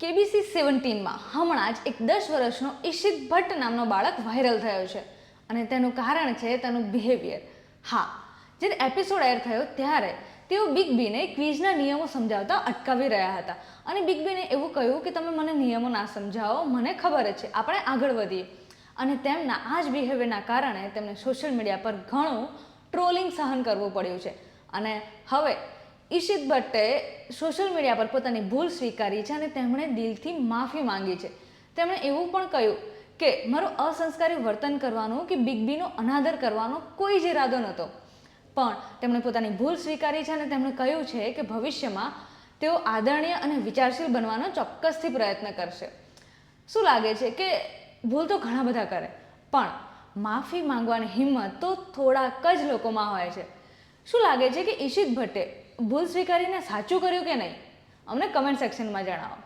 KBC 17માં હમણાં જ એક 10 વર્ષનો ઈશિત ભટ્ટ નામનો બાળક વાયરલ થયો છે અને તેનું કારણ છે તેનું બિહેવિયર. હા, જ્યારે એપિસોડ એર થયો ત્યારે તેઓ બિગ બીને ક્વિઝના નિયમો સમજાવતા અટકાવી રહ્યા હતા અને બિગ બીને એવું કહ્યું કે તમે મને નિયમો ના સમજાવો, મને ખબર જ છે, આપણે આગળ વધીએ. અને તેમના આ જ બિહેવિયરના કારણે તેમને સોશિયલ મીડિયા પર ઘણું ટ્રોલિંગ સહન કરવું પડ્યું છે. અને હવે ઈશિત ભટ્ટે સોશિયલ મીડિયા પર પોતાની ભૂલ સ્વીકારી છે અને તેમણે દિલથી માફી માંગી છે. તેમણે એવું પણ કહ્યું કે મારું અસંસ્કારી વર્તન કરવાનું કે બિગ બીનો અનાદર કરવાનો કોઈ જ ઇરાદો નહોતો, પણ તેમણે પોતાની ભૂલ સ્વીકારી છે અને તેમણે કહ્યું છે કે ભવિષ્યમાં તેઓ આદરણીય અને વિચારશીલ બનવાનો ચોક્કસથી પ્રયત્ન કરશે. શું લાગે છે કે ભૂલ તો ઘણા બધા કરે, પણ માફી માંગવાની હિંમત તો થોડાક જ લોકોમાં હોય છે. શું લાગે છે કે ઈશિત ભટ્ટે ભૂલ સ્વીકારીને સાચું કર્યું કે નહીં? અમને કમેન્ટ સેક્શનમાં જણાવો.